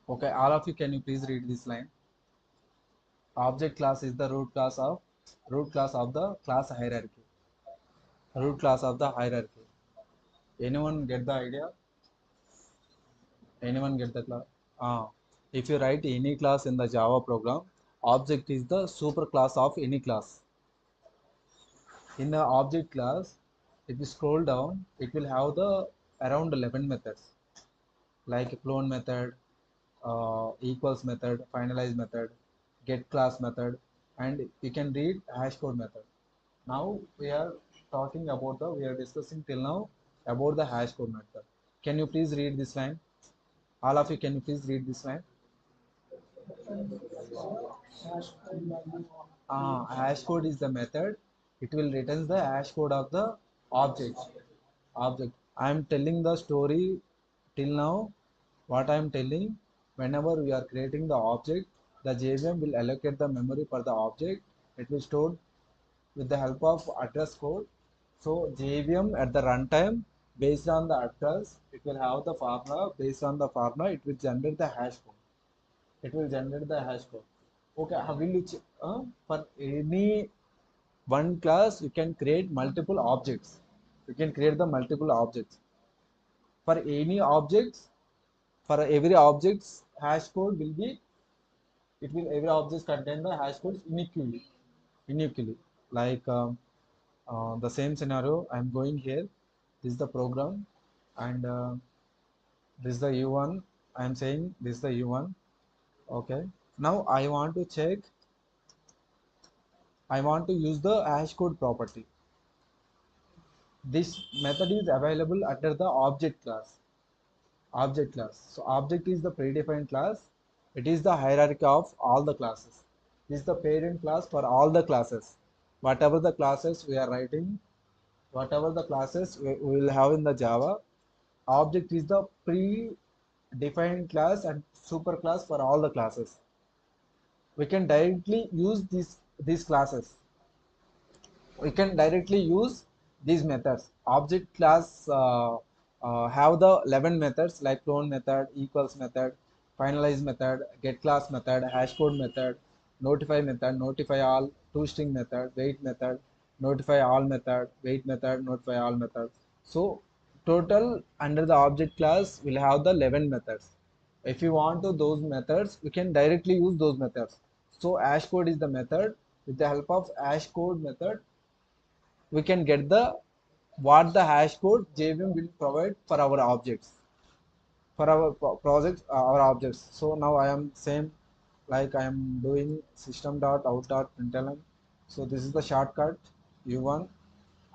Okay, all of you, can you please read this line? Object class is the root class of the class hierarchy. Root class of the hierarchy. Anyone get the idea? Anyone get the class? If you write any class in the Java program, object is the super class of any class. In the object class, if you scroll down, it will have the around 11 methods like clone method, equals method, finalize method, get class method, and you can read hash code method. Now we are talking about we are discussing till now about the hash code method. Can you please read this line? All of you, can you please read this line? Hash code is the method. It will return the hash code of the object. I am telling the story till now. What I am telling, whenever we are creating the object, the JVM will allocate the memory for the object. It will store with the help of address code. So JVM at the runtime, based on the address, it will have the formula. Based on the formula, it will generate the hash code. It will generate the hash code. Okay, how will you for any one class you can create multiple objects. You can create the multiple objects for any objects. For every object's hash code will be, it will, every object contain the hash codes uniquely. Like the same scenario, I'm going here. This is the program, and this is the U1. I'm saying this is the U1. Okay. Now I want to check. I want to use the hash code property. This method is available under the object class. So object is the predefined class. It is the hierarchy of all the classes. This is the parent class for all the classes. Whatever the classes we are writing, whatever the classes we will have in the Java, object is the predefined class and super class for all the classes. We can directly use these classes. We can directly use these methods. Object class have the 11 methods like clone method, equals method, finalize method, get class method, hash code method, notify all, toString method, wait method, notify all method, wait method, notify all method. So total under the object class will have the 11 methods. If you want to those methods, we can directly use those methods. So hash code is the method. With the help of hash code method, we can get the what the hash code JVM will provide for our objects, for our projects, our objects. So now I am same like I am doing system.out.println. So this is the shortcut u1,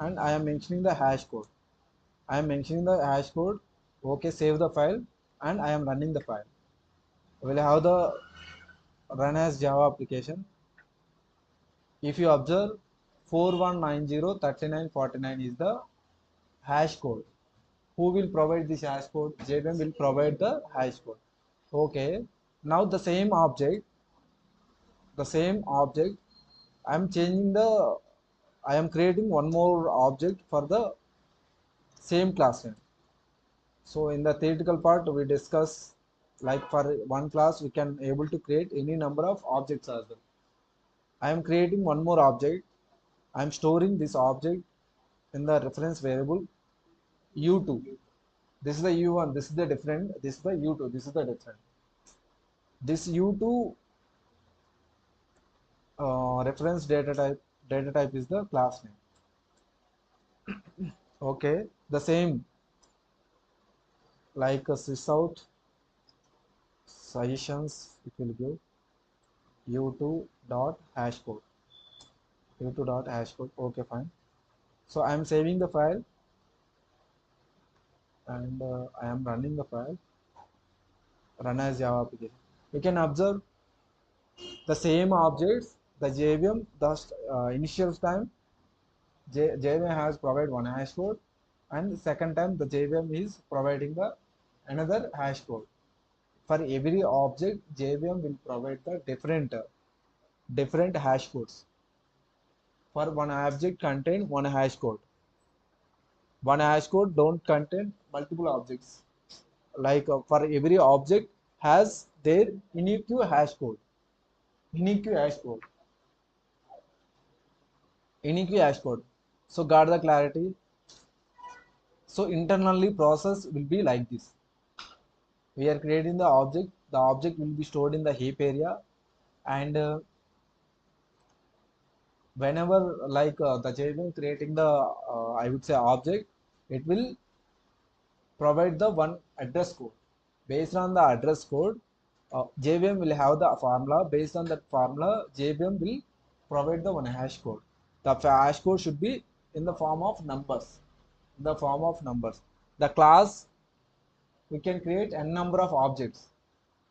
and I am mentioning the hash code. I am mentioning the hash code. Okay, save the file, and I am running the file. We'll have the run as Java application. If you observe, 41903949 is the hash code. Who will provide this hash code? JVM will provide the hash code. Okay. Now the same object, I am changing the, I am creating one more object for the same class name. So in the theoretical part, we discuss like for one class, we can able to create any number of objects as well. I am creating one more object. I am storing this object in the reference variable u2. This is the u1. This is the different. This is the u2. This is the different. This u2 reference data type is the class name. Okay, the same like sysout suggestions, it will give u2 dot hash code, u2 dot hash code. Okay, fine. So I am saving the file, and I am running the file. Run as Java application. You can observe the same objects. The JVM, the initial time JVM has provided one hash code, and the second time the JVM is providing the another hash code. For every object, JVM will provide the different hash codes. For one object contain one hash code. One hash code don't contain multiple objects. Like for every object has their unique hash code. Unique hash code. Unique hash code. So got the clarity. So internally process will be like this. We are creating the object. The object will be stored in the heap area, and whenever the JVM creating the I would say object, it will provide the one address code. Based on the address code, JVM will have the formula. Based on that formula, JVM will provide the one hash code. The hash code should be in the form of numbers. In the form of numbers. The class, we can create n number of objects.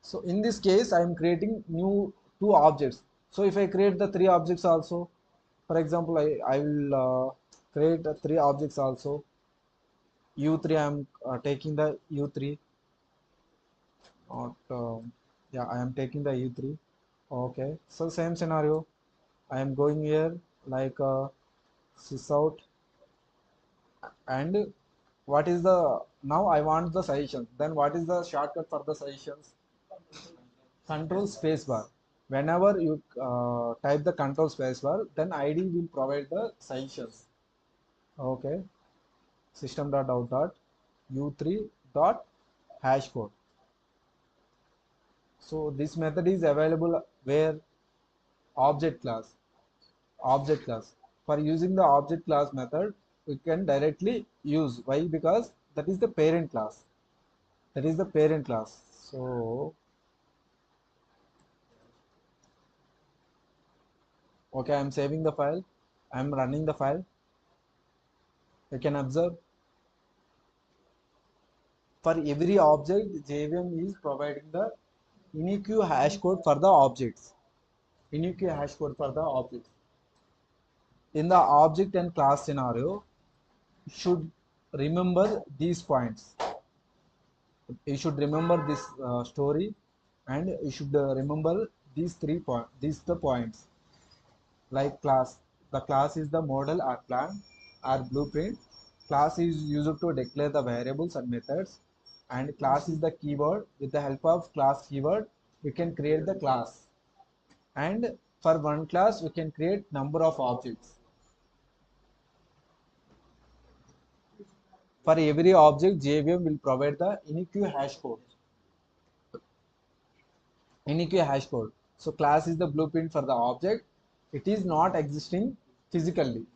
So in this case, I am creating new two objects. So if I create the three objects also, for example, I will create three objects also. U3, I am taking the U3. Not, yeah, I am taking the U3. Okay, so same scenario. I am going here like sys out, and what is the now I want the suggestions. Then what is the shortcut for the suggestions? Control spacebar. Whenever you type the control spacebar, then ID will provide the suggestions. Okay, system.out u3 dot hash code. So this method is available where object class. Object class. For using the object class method, we can directly use. Why? Because that is the parent class. That is the parent class. So okay, I am saving the file. I am running the file. You can observe for every object, JVM is providing the unique hash code for the objects. Unique hash code for the objects. In the object and class scenario, you should remember these points. You should remember this story, and you should remember these these the points. Like class. The class is the model or plan or blueprint. Class is used to declare the variables and methods, and class is the keyword. With the help of class keyword, we can create the class, and for one class we can create number of objects. For every object, JVM will provide the unique hash code. Unique hash code. So class is the blueprint for the object. It is not existing physically.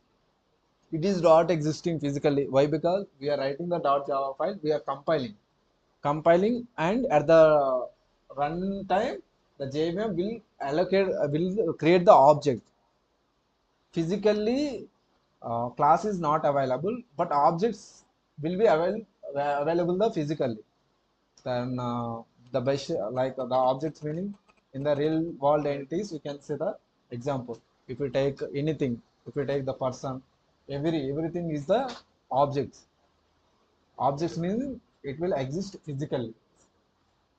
It is not existing physically. Why? Because we are writing the .java file, we are compiling, and at the runtime, the JVM will will create the object. Physically, class is not available, but objects will be available the physically. Then the best the objects meaning in the real world entities, we can say the example. If we take anything, if we take the person, everything is the objects. Objects means it will exist physically.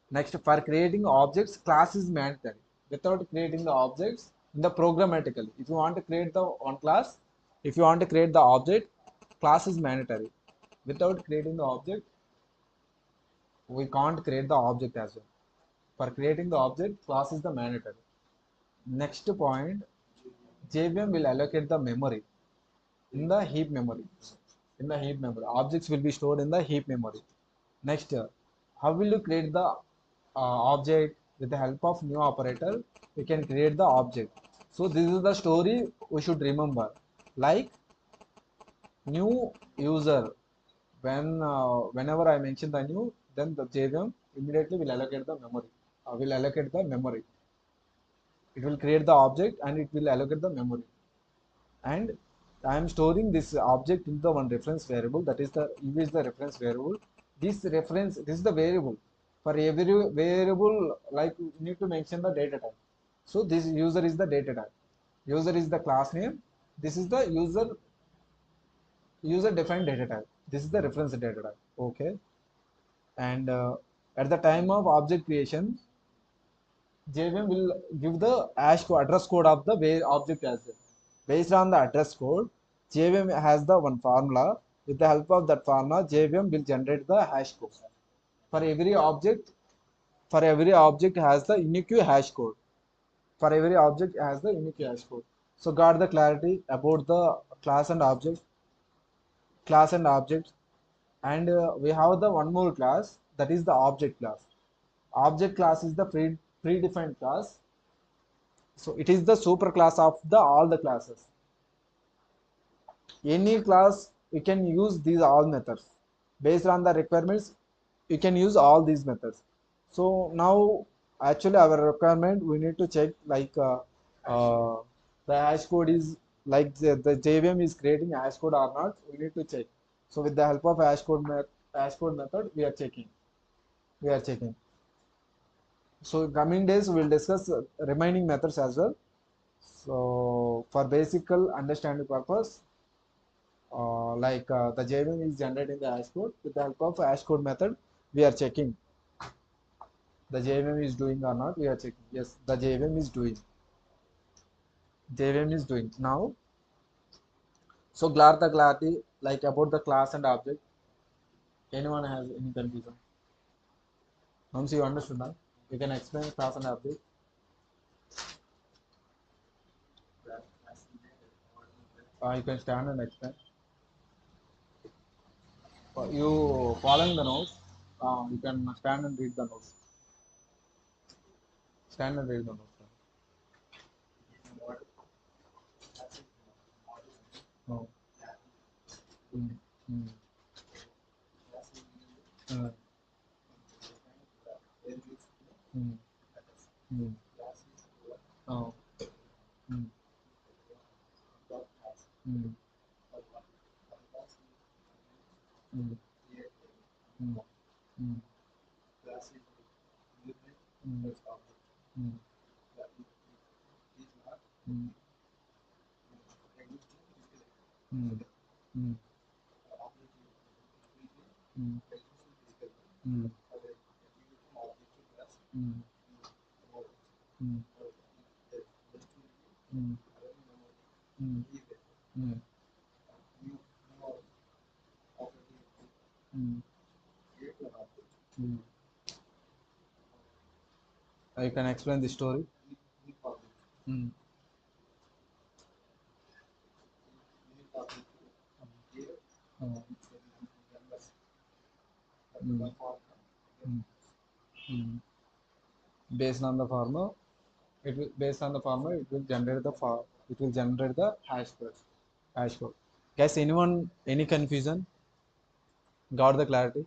Next, for creating objects, class is mandatory. Without creating the objects in the programmatically, if you want to create the one class, if you want to create the object, class is mandatory. Without creating the object, we can't create the object as well. For creating the object, class is the mandatory. Next point, JVM will allocate the memory in the heap memory. In the heap memory, objects will be stored in the heap memory. Next, how will you create the object? With the help of new operator, we can create the object. So this is the story we should remember. Like new user, whenever I mention the new, then the JVM immediately will allocate the memory. Will allocate the memory. It will create the object and it will allocate the memory. And I am storing this object in the one reference variable, that is the U is the reference variable. This is the variable. For every variable, like you need to mention the data type. So this user is the data type. User is the class name. This is the user defined data type. This is the reference data type. Okay. And at the time of object creation, JVM will give the hash code, address code of the object as well. Based on the address code, JVM has the one formula. With the help of that formula, JVM will generate the hash code. For every object, For every object has the unique hash code. For every object has the unique hash code. So got the clarity about the class and object, and we have the one more class, that is the object class. Object class is the predefined class. So it is the super class of the all the classes. Any class you can use these all methods based on the requirements. You can use all these methods. So now actually our requirement we need to check like uh, the hash code is like the JVM is creating hash code or not, we need to check. So with the help of hash code method we are checking. So coming days we will discuss remaining methods as well. So for basic understanding purpose, the JVM is generating the hash code. With the help of hash code method, we are checking the JVM is doing or not. We are checking. Yes, the JVM is doing. JVM is doing. Now, so the clarity like about the class and object. Anyone has any confusion? Once you understood now, you can explain class and object. You can stand and explain. You following the notes. You can stand and read the notes. Stand and read the notes. No. Mm, mm, mm, mm, mm. Oh. Mm, mm, mm, mm, mm, mm, mm, mm, mm, mm, mm, mm, mm, mm, mm, mm, mm, mm, mm. You can explain the story. Mm, mm, mm, mm, mm. Based on the farmer, it will generate the hash code. Hash code. Guys, anyone any confusion? Got the clarity?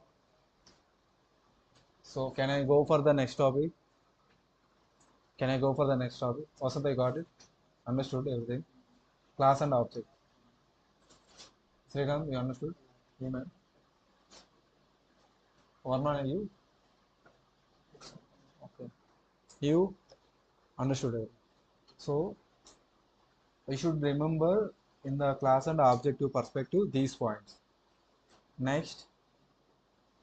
So can I go for the next topic? Can I go for the next topic? Also, I got it. Understood everything. Class and object. Srikanth, you understood? You man. Varman, you? Okay. You understood it. So we should remember in the class and objective perspective these points. Next,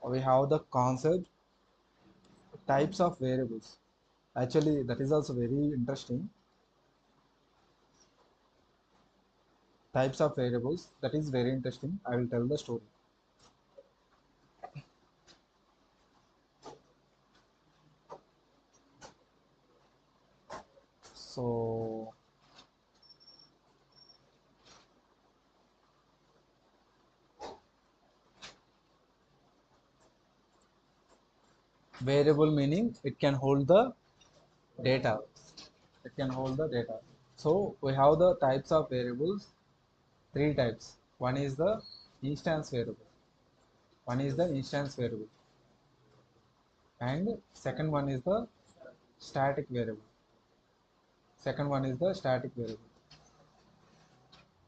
we have the concept types of variables. Actually, that is also very interesting. Types of variables. That is very interesting. I will tell the story. So variable meaning it can hold the data. It can hold the data. So we have the types of variables, three types. One is the instance variable. One is the instance variable. And second one is the static variable. Second one is the static variable.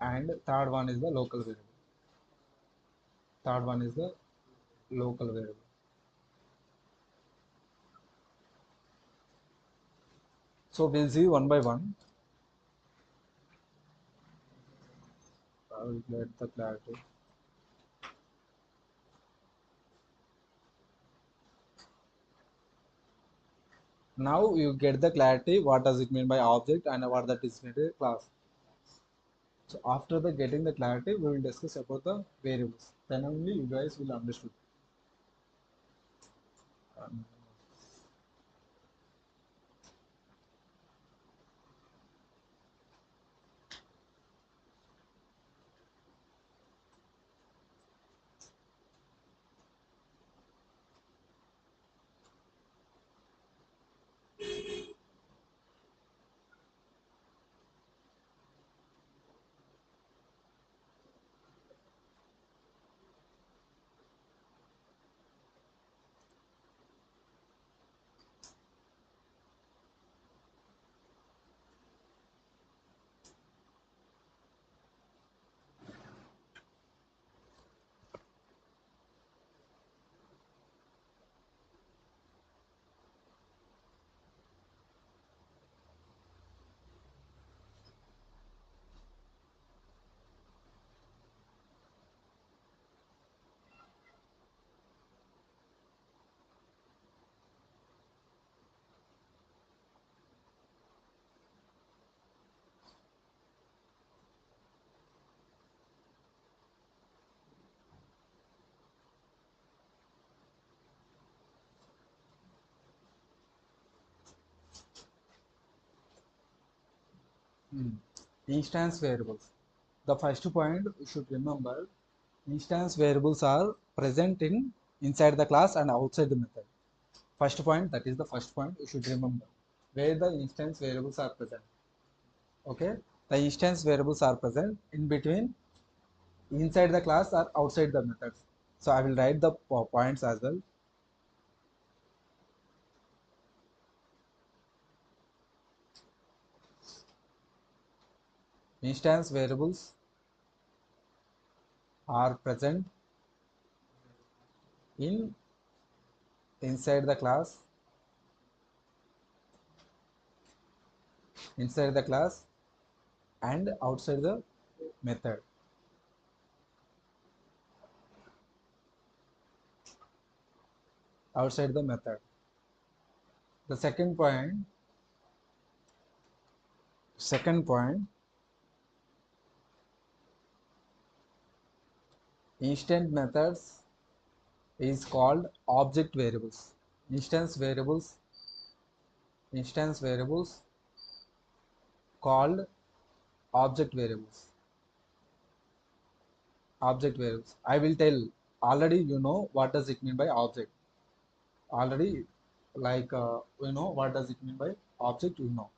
And third one is the local variable. Third one is the local variable. So we'll see one by one. I will get the clarity. Now you get the clarity what does it mean by object and what that is meant by class. So after the getting the clarity, we will discuss about the variables. Then only you guys will understood. Um, Instance variables. The first point you should remember, instance variables are present in inside the class and outside the method. First point, that is the first point you should remember, where the instance variables are present. Okay, the instance variables are present in between inside the class or outside the methods. So I will write the points as well. Instance variables are present in inside the class, and outside the method. Outside the method. The second point, instant methods is called object variables. Instance variables, instance variables called object variables. Object variables. I will tell. Already you know what does it mean by object. Already, like we know what does it mean by object. You know.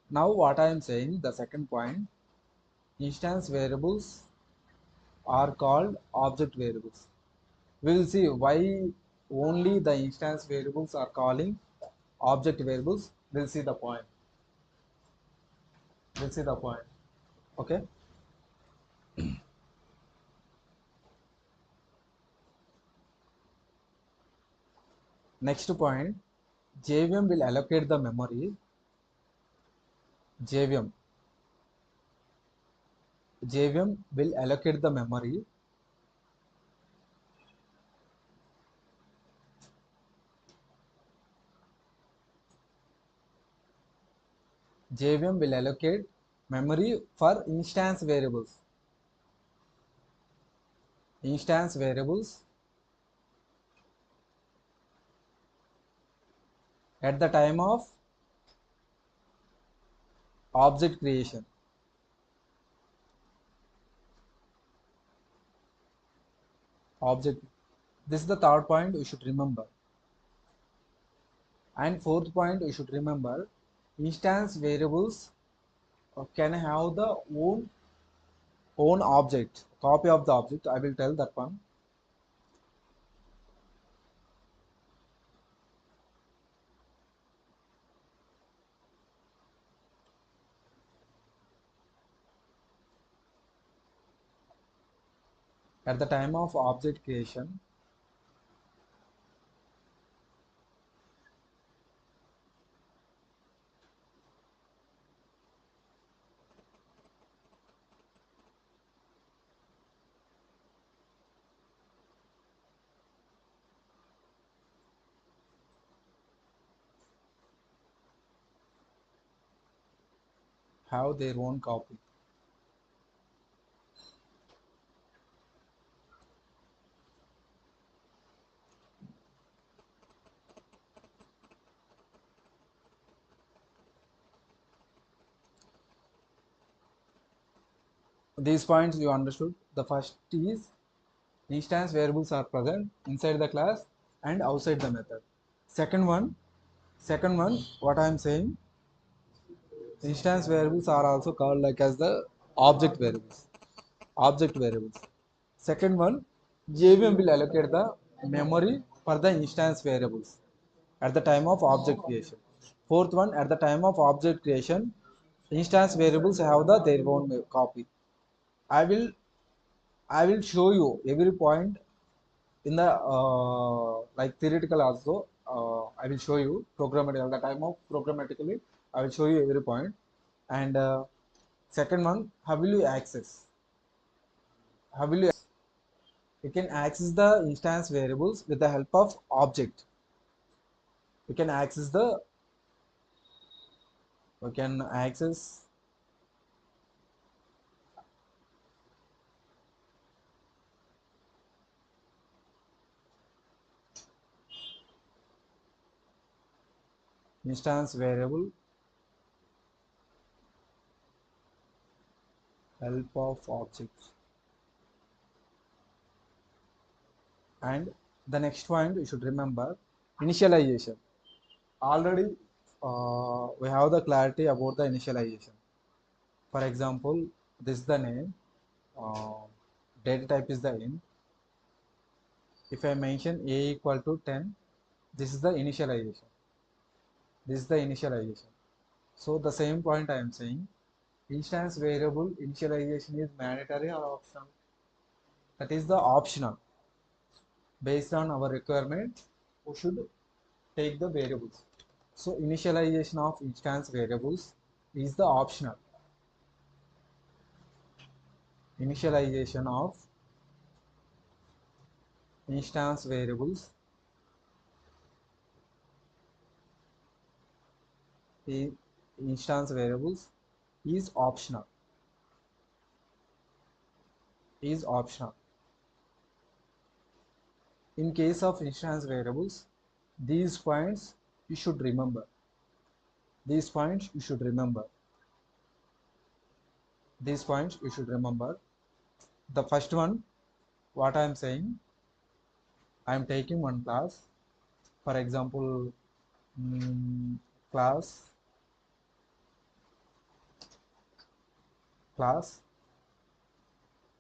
Now what I am saying, the second point, instance variables are called object variables. We will see why only the instance variables are calling object variables. We'll see the point. We'll see the point. Okay. Next point, JVM will allocate the memory. JVM. JVM will allocate the memory JVM will allocate memory for instance variables. Instance variables at the time of object creation. Object. This is the third point you should remember. And fourth point you should remember, instance variables can have the own object, copy of the object. I will tell that one. At the time of object creation, have their own copy. These points you understood. The first is instance variables are present inside the class and outside the method. Second one, what I am saying, instance variables are also called like as the object variables. Object variables. Second one, JVM will allocate the memory for the instance variables at the time of object creation. Fourth one, at the time of object creation, instance variables have their own copy. I will I will show you every point in the like theoretical also. I will show you programmatically at the time of programmatically. I will show you every point. And second one, how will you access? How will you can access the instance variables with the help of object. You can access the you can access instance variable help of objects. And the next point you should remember, initialization. Already we have the clarity about the initialization. For example, this is the name, uh, data type is the int. If I mention a equal to 10, this is the initialization. This is the initialization. So the same point I am saying, instance variable initialization is mandatory or optional? That is the optional. Based on our requirement, we should take the variables. So initialization of instance variables is the optional. Initialization of instance variables is is optional. Is optional. In case of instance variables, these points you should remember. These points you should remember. These points you should remember. The first one, what I am saying, I am taking one class. For example, mm, class class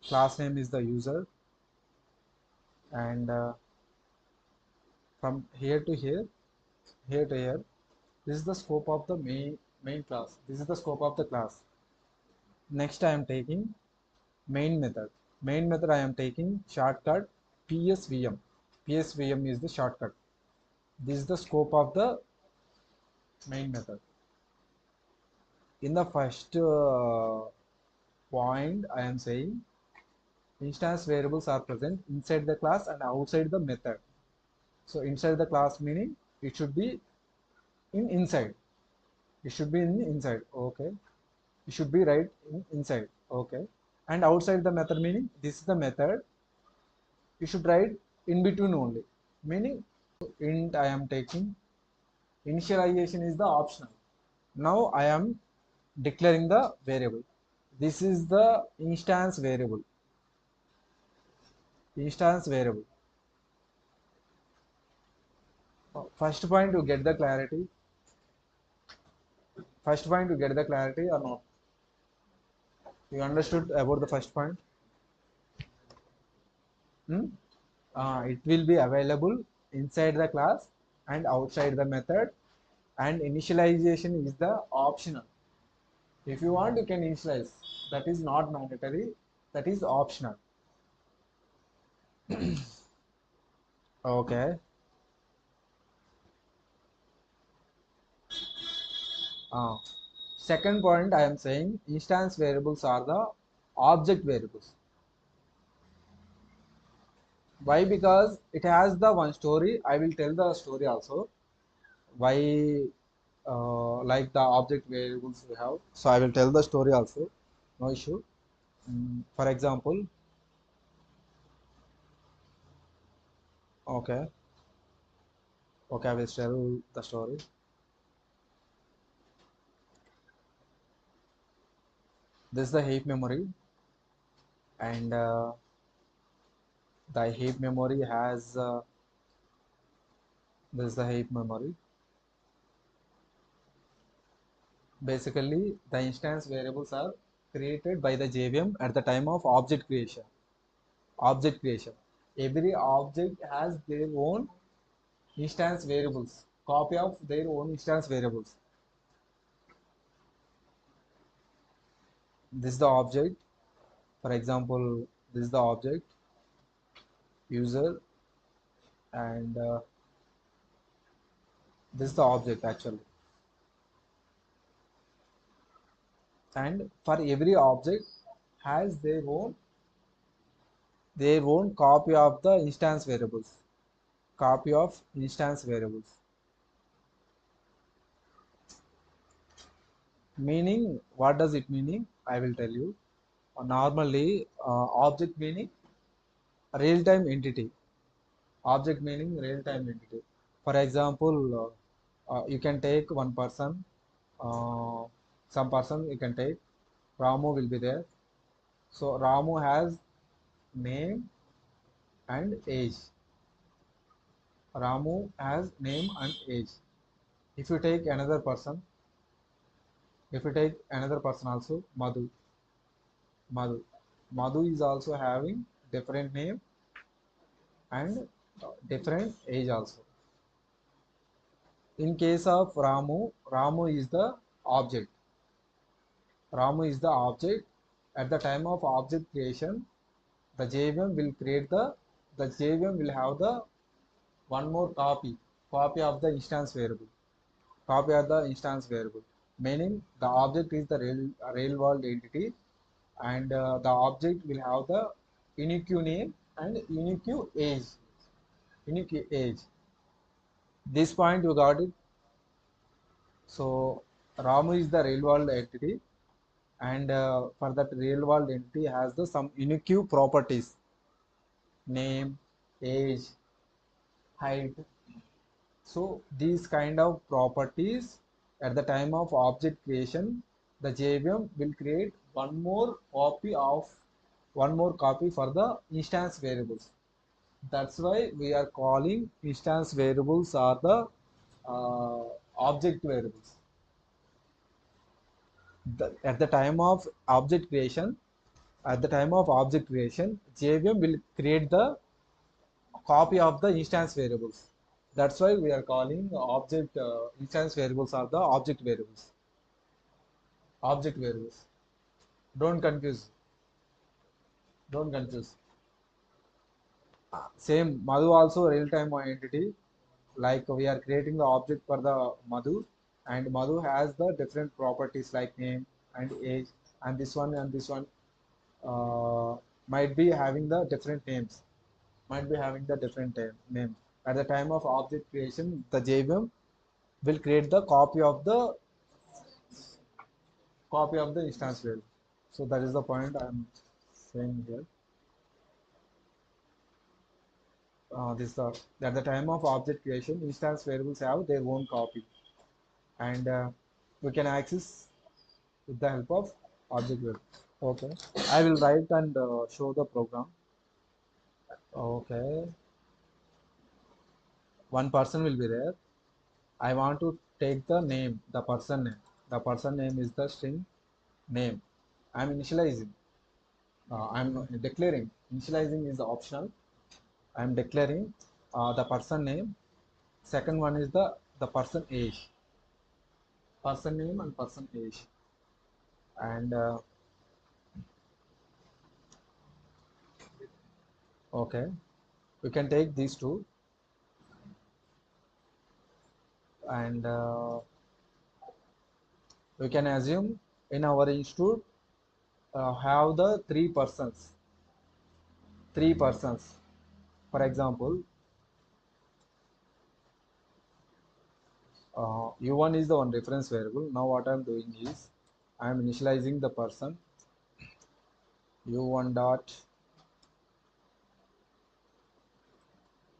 class name is the user, and from here to here, here to here, this is the scope of the main class. This is the scope of the class. Next I am taking main method. Main method I am taking shortcut psvm. Psvm is the shortcut. This is the scope of the main method. In the first point I am saying, instance variables are present inside the class and outside the method. So inside the class meaning it should be in inside. It should be in inside. Okay. It should be right in inside. Okay. And outside the method meaning this is the method. You should write in between only. Meaning int I am taking. Initialization is the optional. Now I am declaring the variable. This is the instance variable. Instance variable. First point to get the clarity. First point to get the clarity or not? You understood about the first point? Hmm? It will be available inside the class and outside the method, and initialization is the optional. If you want, you can initialize. That is not mandatory. That is optional. Okay. Uh, Second point I am saying, instance variables are the object variables. Why? Because it has the one story. I will tell the story also. Why like the object variables we have. So I will tell the story also. No issue. For example, okay, okay, I will tell the story. This is the heap memory, and the heap memory has this is the heap memory. Basically, the instance variables are created by the JVM at the time of object creation. Object creation. Every object has their own instance variables, copy of their own instance variables. This is the object. For example, this is the object user, and this is the object actually. And for every object has their own copy of the instance variables. Copy of instance variables. Meaning, what does it meaning? I will tell you. Normally, object meaning real-time entity. Object meaning real-time entity. For example, you can take one person, uh, some person you can take. Ramu will be there. So Ramu has name and age. Ramu has name and age. If you take another person, if you take another person also, Madhu, Madhu is also having different name and different age also. In case of Ramu, Ramu is the object. Ramu is the object. At the time of object creation, the JVM will create the JVM will have the one more copy of the instance variable. Copy of the instance variable. Meaning the object is the real world entity, and the object will have the unique name and unique age. Unique age. This point you got it. So Ramu is the real world entity, and for that real world entity has the some unique properties: name, age, height. So these kind of properties, at the time of object creation, the JVM will create one more copy for the instance variables. That's why we are calling instance variables are the uh, object variables. At the time of object creation, JVM will create the copy of the instance variables. That's why we are calling object instance variables are the object variables. Object variables. Don't confuse. Don't confuse. Same Madhu also real-time entity. Like we are creating the object for the Madhu, and Madhu has the different properties like name and age, and this one might be having the different names. Might be having the different name. At the time of object creation, the JVM will create the copy of the instance variable. So that is the point I'm saying here. This at the time of object creation, instance variables have their own copy, and we can access with the help of object variable. Okay, I will write and show the program. Okay, one person will be there. I want to take the name, the person name. The person name is the string name. I'm initializing. I'm declaring. Initializing is optional. I'm declaring the person name. Second one is the person age. Person name and person age. And okay, we can take these two, and we can assume in our institute have the three persons. For example, u1 is the one reference variable. Now what I'm doing is I'm initializing the person u1 dot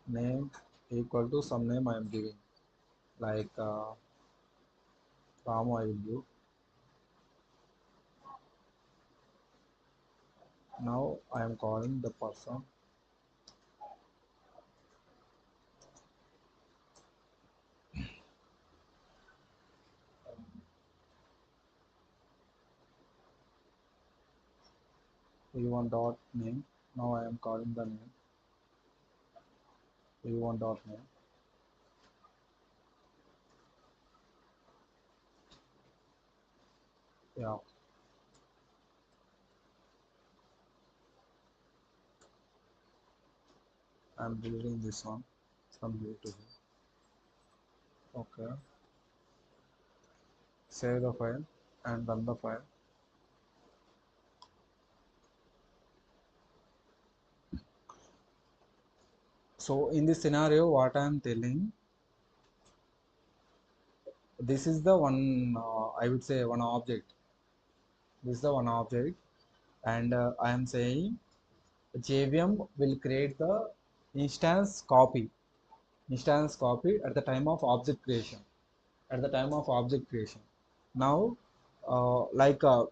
name equal to some name I am giving, like Ramu I will give. Now I am calling the person u1 dot name. Now I am calling the name u1 dot name. Yeah, I'm building this one from here to here. Okay, save the file and run the file. So in this scenario, what I am telling, this is the one, I would say one object. This is the one object, and I am saying JVM will create the instance copy, at the time of object creation. At the time of object creation. Now, like I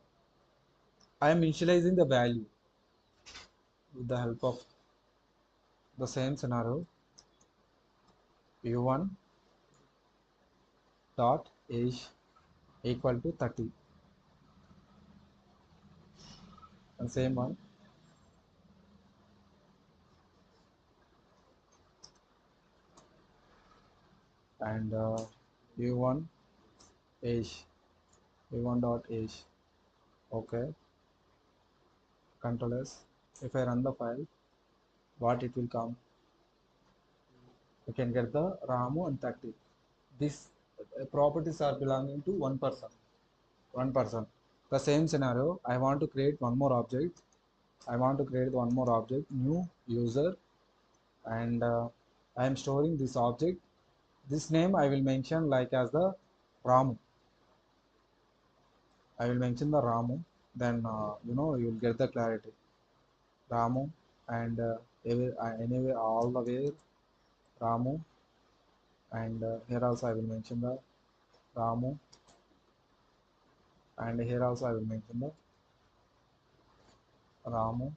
am initializing the value. with the help of the same scenario, u1 dot age equal to 30, and same one, and u1 age u1 dot age. Okay, control S. If I run the file, what it will come? You can get the Ramu and 30. These properties are belonging to one person. One person. The same scenario, I want to create one more object. I want to create one more object, new user, and I am storing this object. This name I will mention like as the Ramu. I will mention the Ramu. Then you will get the clarity. Ramu, and anyway all the way Ramu, and here also I will mention the Ramu, and here also I will mention the Ramu,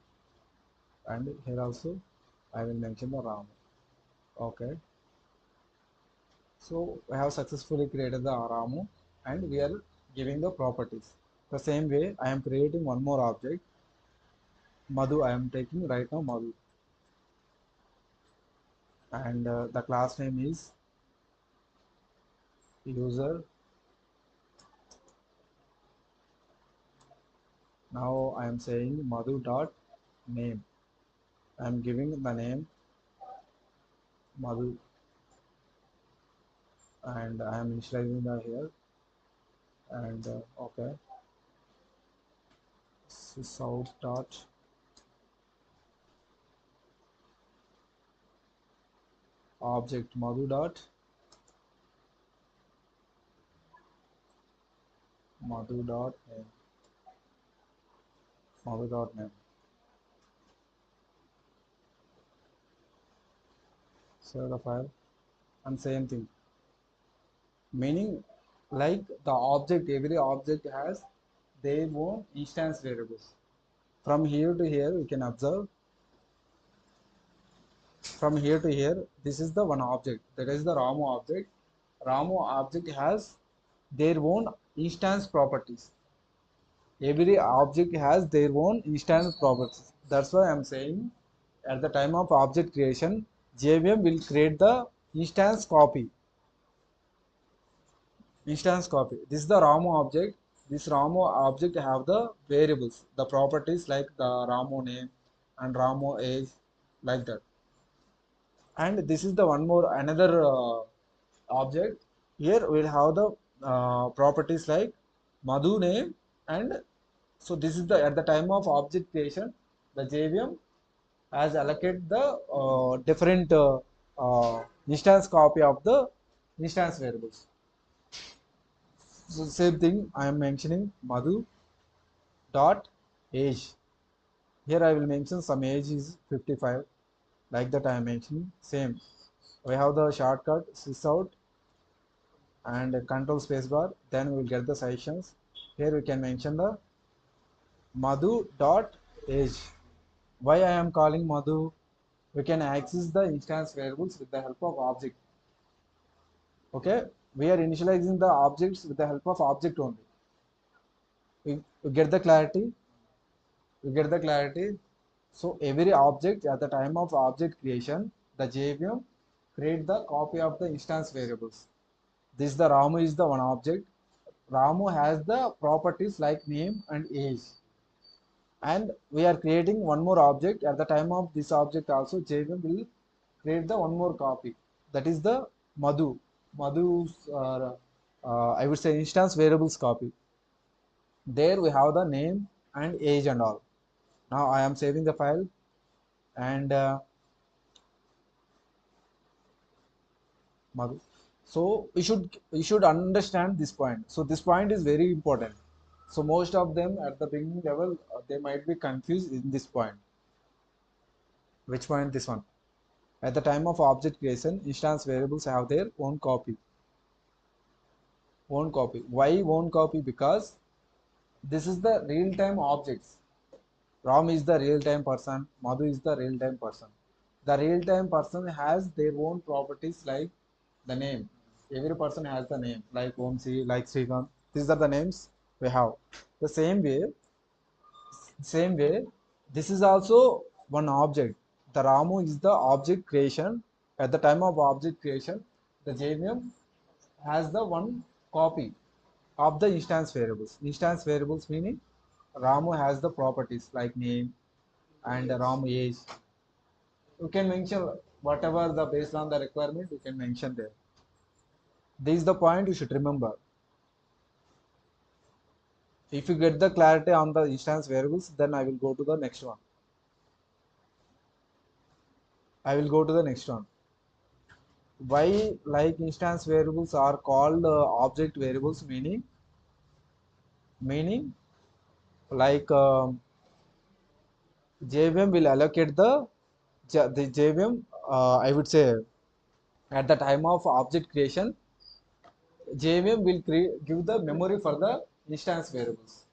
and here also I will mention the Ramu. Okay, so we have successfully created the Ramu, and we are giving the properties. The same way I am creating one more object, Madhu. I am taking right now Madhu, and the class name is user. Now I am saying Madhu dot name. I am giving the name Madhu, and I am initializing the here, and okay, sysout dot object Madhu dot Madhu dot name, Madhu dot name. Save the file, and same thing. Meaning, like the object, every object has their own instance variables. From here to here, we can observe. From here to here, this is the one object. That is the Ramu object. Ramu object has their own instance properties. Every object has their own instance properties. That's why I'm saying at the time of object creation, JVM will create the instance copy. Instance copy. This is the Ramu object. This Ramu object have the variables, the properties like the Ramu name and Ramu age, like that. And this is the one more another object. Here we'll have the properties like Madhu name, and so this is the at the time of object creation, the JVM has allocated the different instance copy of the instance variables. So same thing I am mentioning Madhu dot age. Here I will mention some age is 55, like that I am mentioning. Same. We have the shortcut sysout and control spacebar. Then we will get the sessions. Here we can mention the Madhu dot age. Why I am calling Madhu? We can access the instance variables with the help of object. Okay, we are initializing the objects with the help of object only. We get the clarity. We get the clarity. So every object at the time of object creation, the JVM create the copy of the instance variables. This the Ramu is the one object. Ramu has the properties like name and age. And we are creating one more object at the time of this object also. JVM will create the one more copy. That is the Madhu. Madhu's I would say instance variables copy. There we have the name and age and all. Now I am saving the file, and Madhu. So we should understand this point. So this point is very important. So most of them at the beginning level they might be confused in this point. Which point? This one. At the time of object creation, instance variables have their own copy. Own copy. Why own copy? Because this is the real-time objects. Ram is the real-time person. Madhu is the real-time person. The real-time person has their own properties like the name. Every person has the name like Omsi, like Srikanth. These are the names we have. The same way, this is also one object. The Ramu is the object creation. At the time of object creation, the JVM has the one copy of the instance variables. Instance variables meaning Ramu has the properties like name and Ramu age. You can mention whatever the based on the requirement you can mention there. This is the point you should remember. If you get the clarity on the instance variables, then I will go to the next one. I will go to the next one. Why like instance variables are called object variables meaning like JVM will allocate the JVM I would say at the time of object creation JVM will give the memory for the instance variables.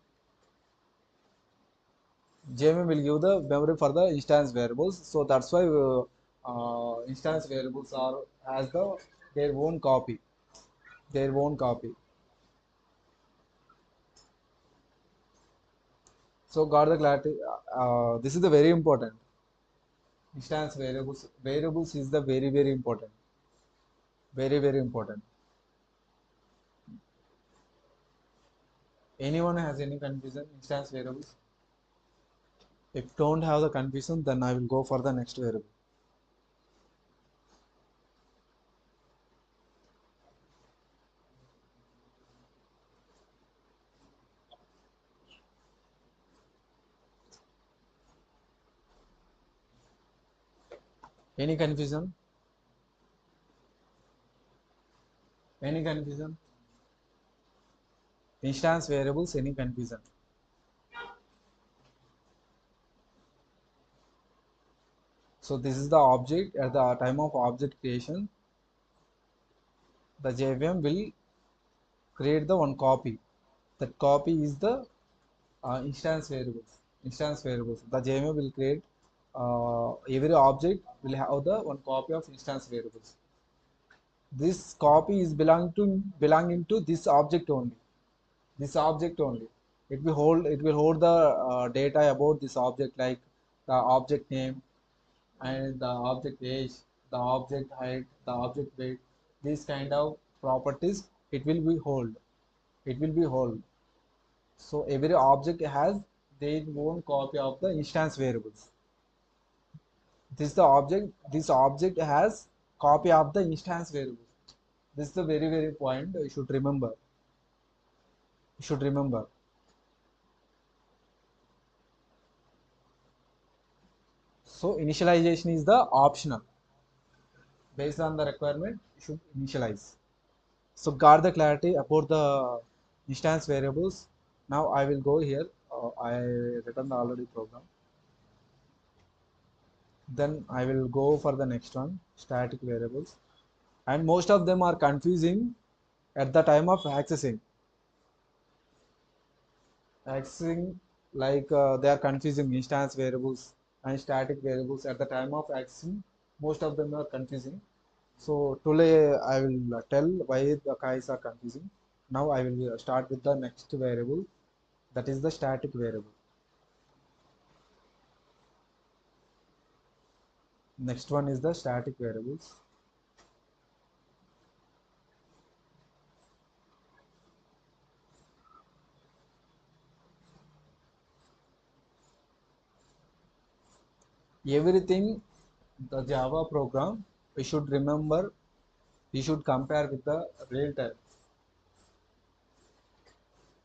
JVM will give the memory for the instance variables. So that's why instance variables are has their own copy, their own copy. So got the clarity. This is the very important. Instance variables is the very important, very important. Anyone has any confusion? Instance variables. If don't have the confusion, then I will go for the next variable. Any confusion? Any confusion? Instance variables, any confusion? So this is the object at the time of object creation. The JVM will create the one copy. That copy is the instance variables. Instance variables. The JVM will create every object will have the one copy of instance variables. This copy is belonging to this object only. This object only. It will hold the data about this object like the object name and the object age, the object height, the object weight. These kind of properties it will be hold. It will be hold. So every object has their own copy of the instance variables. This object has copy of the instance variables. This is the very point you should remember. You should remember. So initialization is the optional. Based on the requirement, you should initialize. So got the clarity about the instance variables. Now I will go here. I written the already program. Then I will go for the next one, static variables. And most of them are confusing at the time of accessing. Accessing like they are confusing instance variables and static variables at the time of accessing. Most of them are confusing. So today I will tell why the guys are confusing. Now I will start with the next variable, that is the static variable. Next one is the static variables. Everything the Java program we should remember, we should compare with the real time.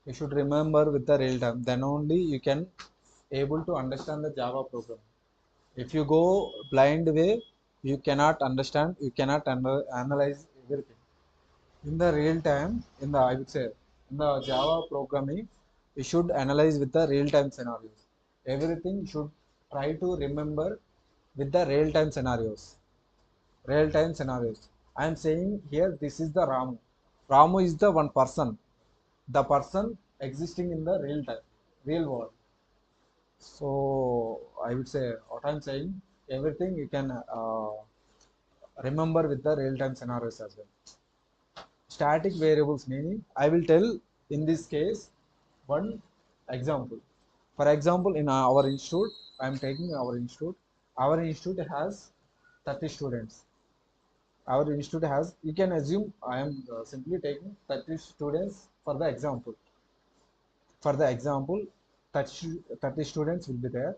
You should remember with the real time. Then only you can able to understand the Java program. If you go blind way, you cannot understand, you cannot analyze everything. In the real time, in the I would say in the Java programming, you should analyze with the real time scenarios. Everything should try to remember with the real time scenarios. Real time scenarios. I am saying here this is the Ramu. Ramu is the one person. The person existing in the real time, real world. So I would say what I'm saying, everything you can remember with the real-time scenarios as well. Static variables meaning I will tell in this case one example. For example, in our institute, I am taking our institute. Our institute has 30 students. Our institute has, you can assume I am simply taking 30 students for the example. For the example, 30 students will be there,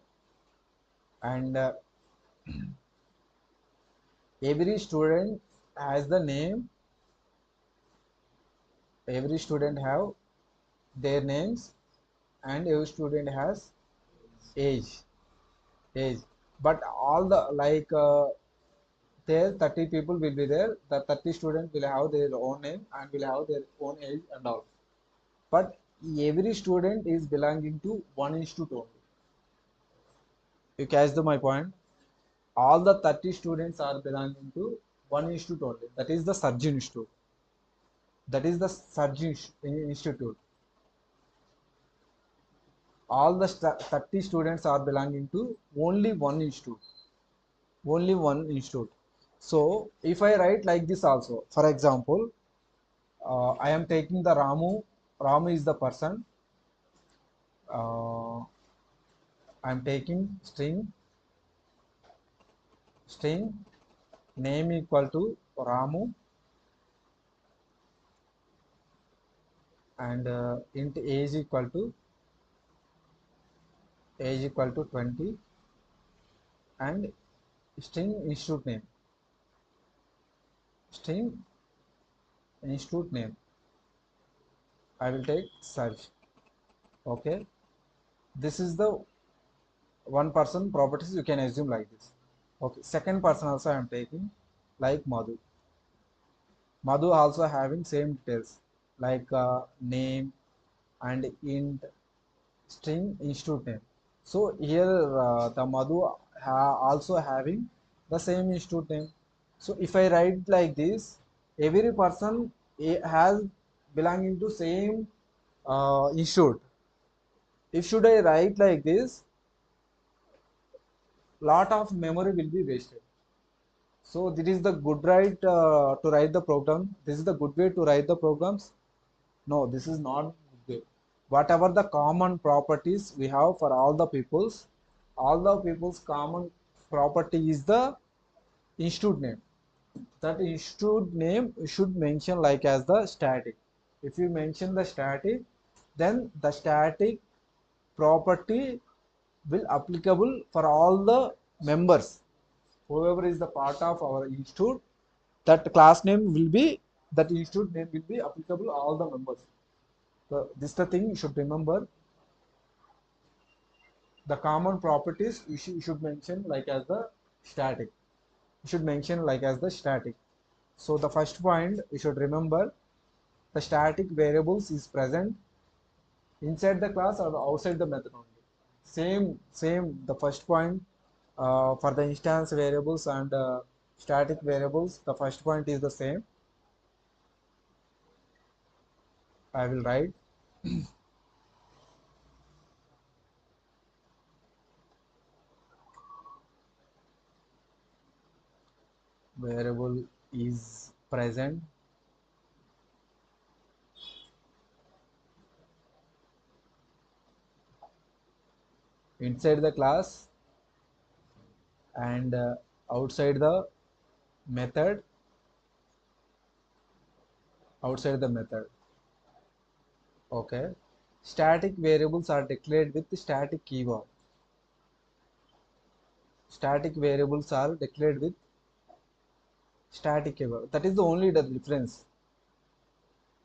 and every student has the name. Every student have their names, and every student has age. Age. But all the there 30 people will be there. The 30 students will have their own name and will have their own age and all. But every student is belonging to one institute only. You catch my point? All the 30 students are belonging to one institute only. That is the Surge Institute. That is the Surge Institute. All the 30 students are belonging to only one institute. Only one institute. So if I write like this also, for example, I am taking the Ramu. Ramu is the person. I am taking string name equal to Ramu, and int age equal to 20, and string institute name. I will take search. Okay, this is the one person properties you can assume like this. Okay, second person also I am taking like Madhu. Madhu also having same details like name and int string institute name. So here the Madhu also having the same institute name. So if I write like this, every person has belonging to same institute. If should I write like this, lot of memory will be wasted. So this is the good right to write the program. This is the good way to write the programs. No, this is not good way. Whatever the common properties we have for all the people's common property is the institute name. That institute name should mention like as the static. If you mention the static, then the static property will applicable for all the members. Whoever is the part of our institute, that class name will be, that institute name will be applicable all the members. So this is the thing you should remember. The common properties you should mention like as the static. You should mention like as the static. So the first point you should remember, the static variables is present inside the class or outside the method only. Same. The first point for the instance variables and static variables, the first point is the same. I will write variable is present inside the class and outside the method. Outside the method. Okay. Static variables are declared with the static keyword. Static variables are declared with static keyword. That is the only the difference.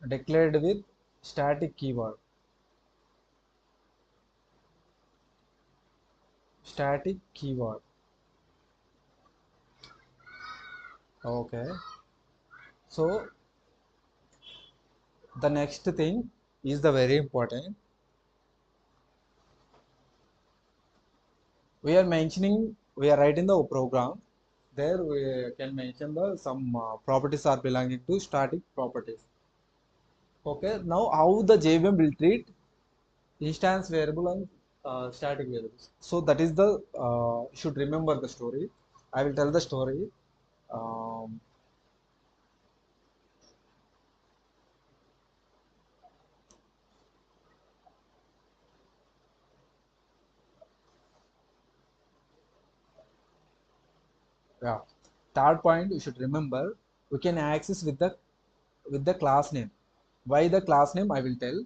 Declared with static keyword. Static keyword. Okay. So the next thing is the very important. We are writing the program. There we can mention the some properties are belonging to static properties. Okay. Now how the JVM will treat instance variable and static variables. So that is the should remember the story. I will tell the story. Um, yeah. Third point you should remember. We can access with the class name. Why the class name? I will tell.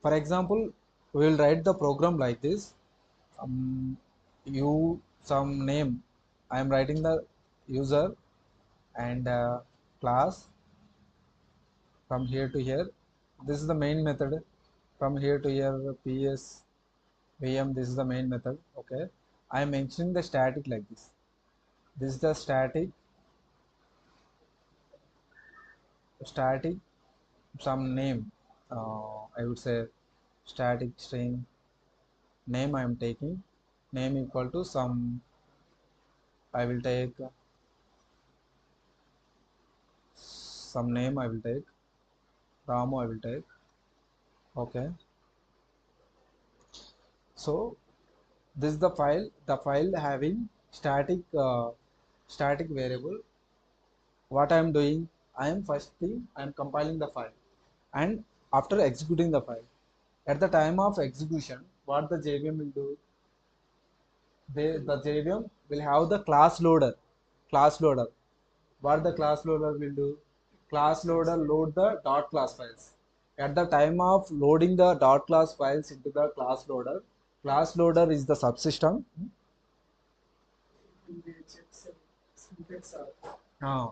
For example, we will write the program like this. You some name. I am writing the user and class from here to here. This is the main method. From here to here, PS, VM. This is the main method. Okay. I am mentioning the static like this. This is the static some name. I would say static string name I am taking. Name equal to some. I will take some name. I will take Ramu. I will take. Okay. So this is the file. The file having static variable. What I am doing? I am first thing I am compiling the file, and after executing the file. At the time of execution, what the JVM will do? The JVM will have the class loader. Class loader. What the class loader will do? Class loader load the dot class files. At the time of loading the dot class files into the class loader is the subsystem. Ah.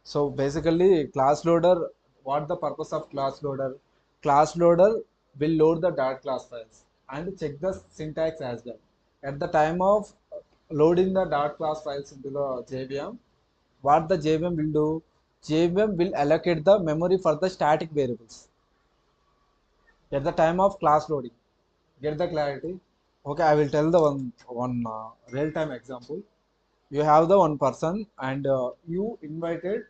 So basically, class loader, what the purpose of class loader? Class loader will load the dot class files and check the syntax as well. At the time of loading the dot class files into the JVM, what the JVM will do? JVM will allocate the memory for the static variables at the time of class loading. Get the clarity? Okay, I will tell the one real time example. You have the one person and you invited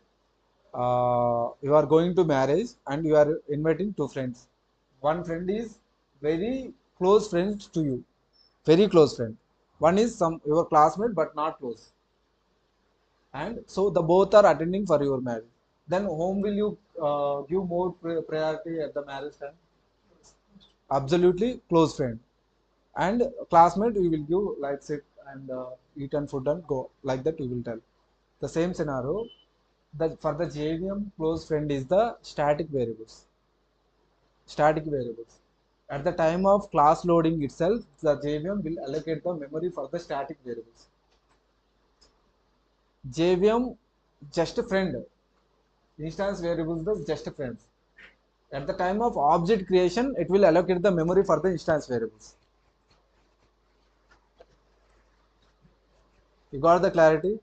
you are going to marriage and you are inviting two friends. One friend is very close friend to you, very close friend. One is some your classmate but not close, and so the both are attending for your marriage. Then whom will you give more priority at the marriage time? Absolutely close friend. And classmate we will give like sit and eat and food and go like that we will tell. The same scenario. For the JVM close friend is the static variables. Static variables. At the time of class loading itself, the JVM will allocate the memory for the static variables. JVM just a friend. Instance variables the just friends. At the time of object creation, it will allocate the memory for the instance variables. You got the clarity?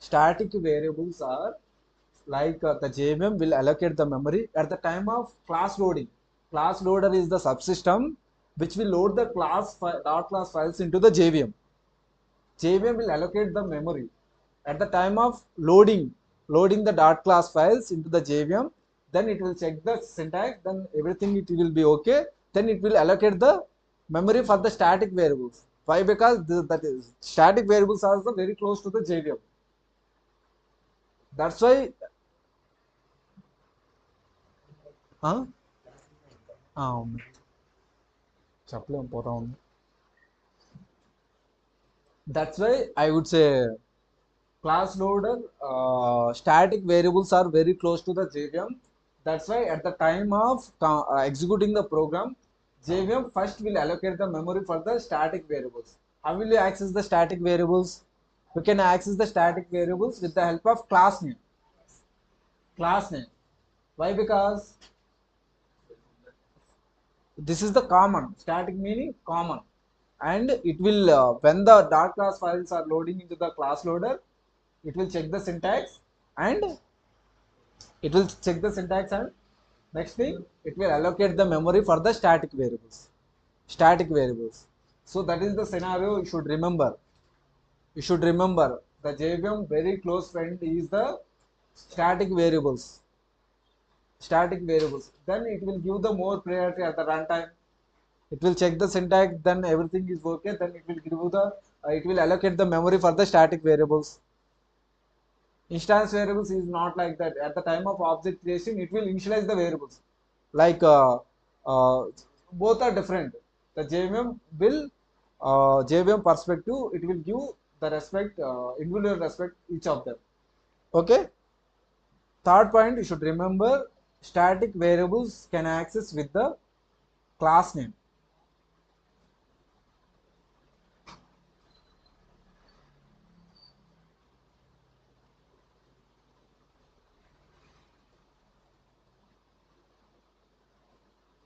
Static variables are like the JVM will allocate the memory at the time of class loading. Class loader is the subsystem which will load the dot class files into the JVM. JVM will allocate the memory at the time of loading the dot class files into the JVM. Then it will check the syntax. Then everything it will be okay. Then it will allocate the memory for the static variables. Why? Because that is static variables are also very close to the JVM. That's why. Huh? చెప్పలేం పోతా ఉంది. That's why I would say class loader static variables are very close to the JVM. That's why at the time of executing the program, JVM first will allocate the memory for the static variables. How will you access the static variables? You can access the static variables with the help of class name. Class name. Why? Because this is the common static meaning common, and it will when the dot class files are loading into the class loader, it will check the syntax and next thing it will allocate the memory for the static variables. So that is the scenario you should remember the JVM very close friend is the static variables. Then it will give the more priority at the runtime. It will check the syntax, then everything is okay, then it will give you the, it will allocate the memory for the static variables. Instance variables is not like that. At the time of object creation, it will initialize the variables. Like both are different. The JVM will, JVM perspective, it will give the respect, individual respect each of them. Okay. Third point, you should remember static variables can access with the class name.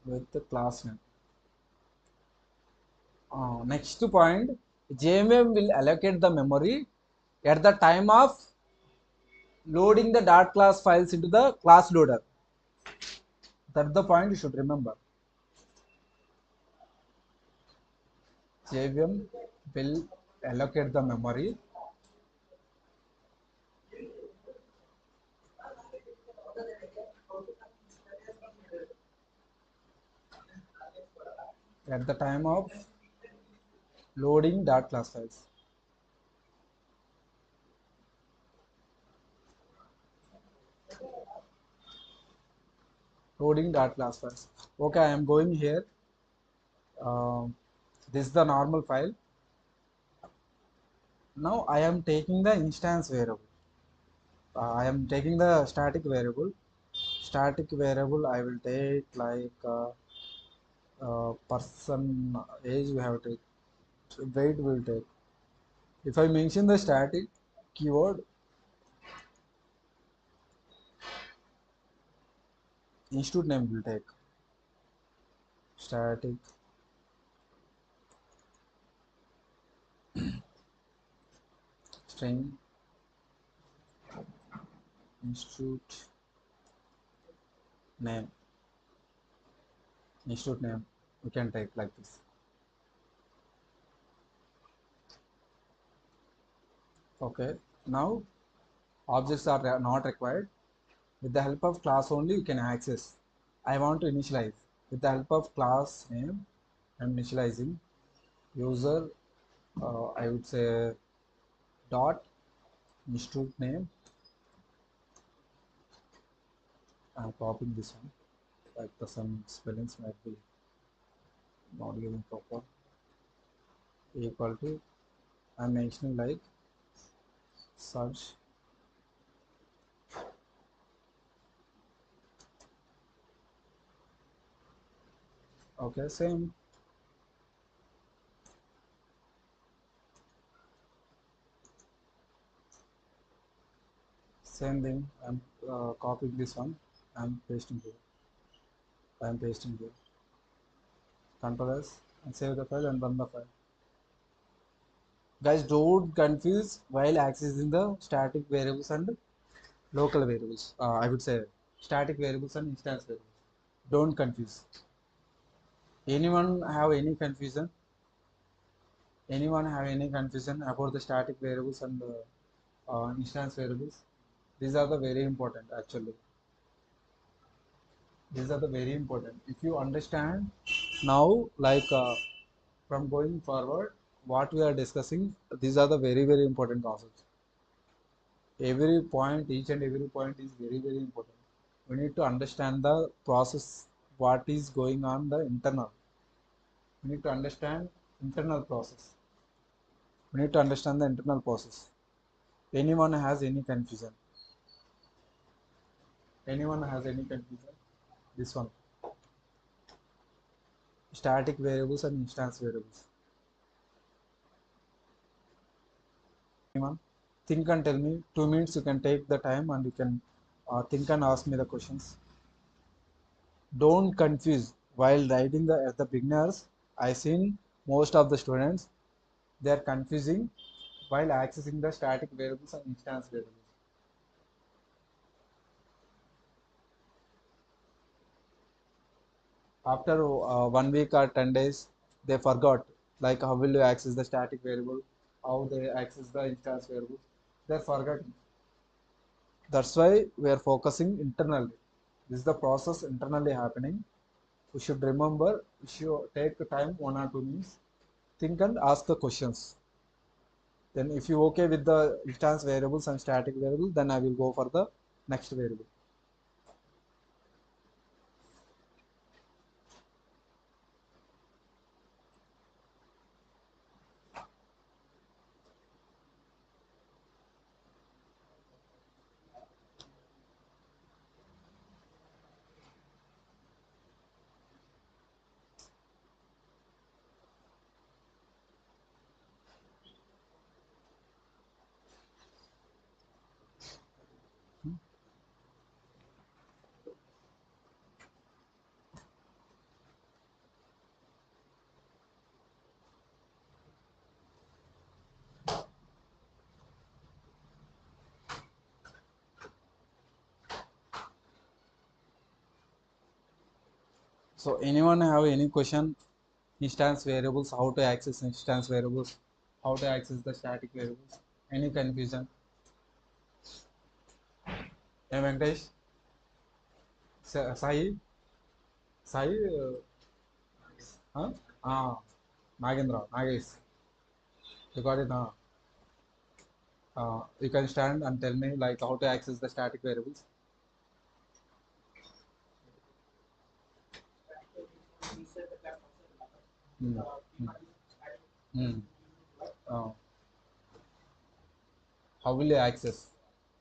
With the class name. Next point, JVM will allocate the memory at the time of loading the dot class files into the class loader. That's the point you should remember. JVM will allocate the memory at the time of loading dot class files. Loading dot class files. Okay, I am going here. This is the normal file. Now I am taking the instance variable. I am taking the static variable. Static variable I will take like person age we have to take, weight will take. If I mention the static keyword, institute name will take static string institute name. Institute name we can take like this. Okay, now objects are not required. With the help of class only you can access. I want to initialize. With the help of class name, I'm initializing user. I would say dot institute name. I'm copying this one. Like the some spellings might be not given proper. Equal to, I'm mentioning like search. Okay, same thing. I'm copying this one. I'm pasting here. I'm pasting here. Control S and save the file and run the file. Guys, don't confuse while accessing the static variables and local variables. I would say static variables and instance variables. Don't confuse. Anyone have any confusion? Anyone have any confusion about the static variables and instance variables? These are the very important actually. These are the very important. If you understand now, like from going forward, what we are discussing, these are the very important concepts. Every point, each and every point is very important. We need to understand the process, what is going on the internal. We need to understand internal process. We need to understand the internal process. Anyone has any confusion? Anyone has any confusion? This one. Static variables and instance variables. Anyone? Think and tell me. 2 minutes you can take the time and you can think and ask me the questions. Don't confuse while writing the at the beginners. I seen most of the students they are confusing while accessing the static variables and instance variables. After 1 week or 10 days, they forgot like how will you access the static variable, how they access the instance variable. They're forgotten. That's why we are focusing internally. This is the process internally happening. We should remember, we should take time 1 or 2 minutes, think and ask the questions. Then if you okay with the instance variables and static variables, then I will go for the next variable. So anyone have any question? Instance variables, how to access instance variables, how to access the static variables? Any confusion? Hey Venkatesh, Sai, Sai, huh? Ah, Nagendra, Nagesh, you got it now. You can stand and tell me like how to access the static variables. Hmm. Hmm. Hmm. Uh, how will you access?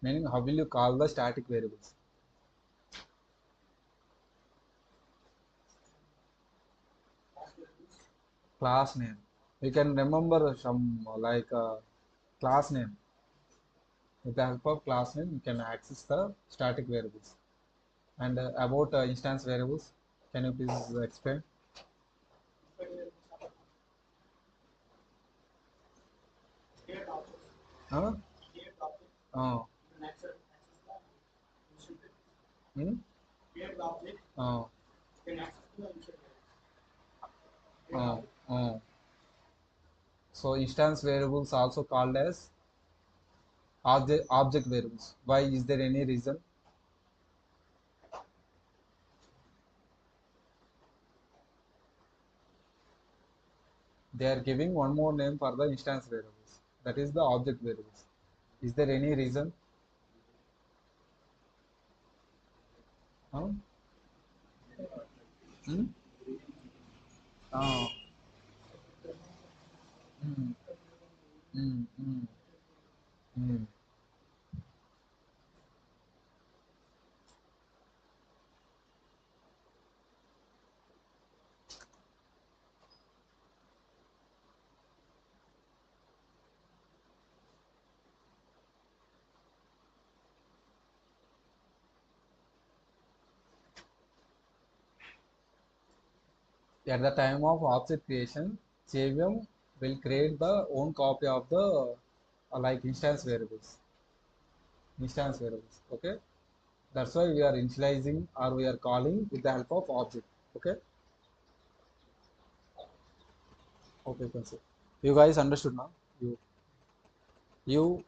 Meaning, how will you call the static variables? Class name. You can remember some class name. With the help of class name, you can access the static variables. And about instance variables, can you please explain? Huh? Oh. Hmm? Oh. Oh. Oh. So instance variables also called as object variables. Why is there any reason? They are giving one more name for the instance variables. That is the object variables. Is there any reason? Huh? Hmm? Oh. Hmm. Hmm. Hmm. Hmm. At the time of object creation, JVM will create the own copy of the instance variables. Instance variables. Okay. That's why we are initializing or we are calling with the help of object. Okay. Okay, can see. You guys understood now? You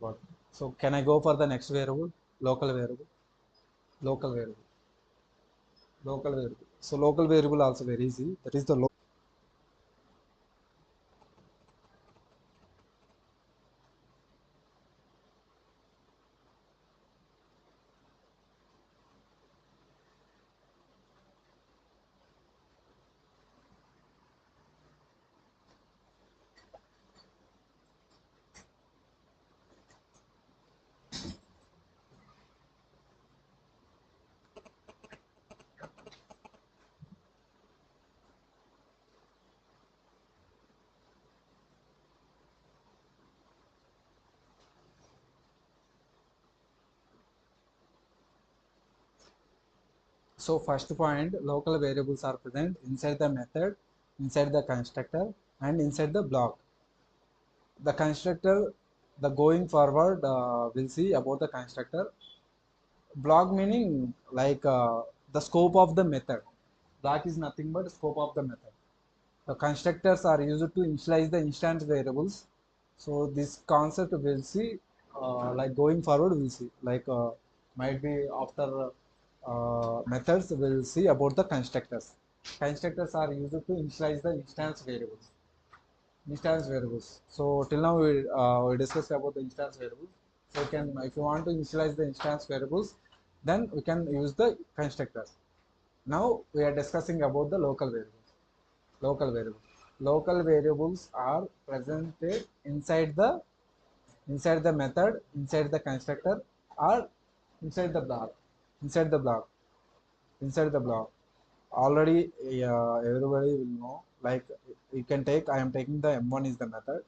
got it. So can I go for the next variable? Local variable. Local variable. Local variable. So local variable also very easy. That is the local. So first point, local variables are present inside the method, inside the constructor, and inside the block. The constructor, the going forward, we'll see about the constructor. Block meaning the scope of the method. Block is nothing but scope of the method. The constructors are used to initialize the instance variables. So this concept we'll see, like going forward, we'll see. Might be after methods we'll see about the constructors. Constructors are used to initialize the instance variables. Instance variables. So till now we discussed about the instance variables. So you can, if you want to initialize the instance variables, then we can use the constructors. Now we are discussing about the local variables. Local variables. Local variables are presented inside the method, inside the constructor, or inside the block. Inside the block. Inside the block. Already everybody will know. Like you can take. I am taking the M1 is the method.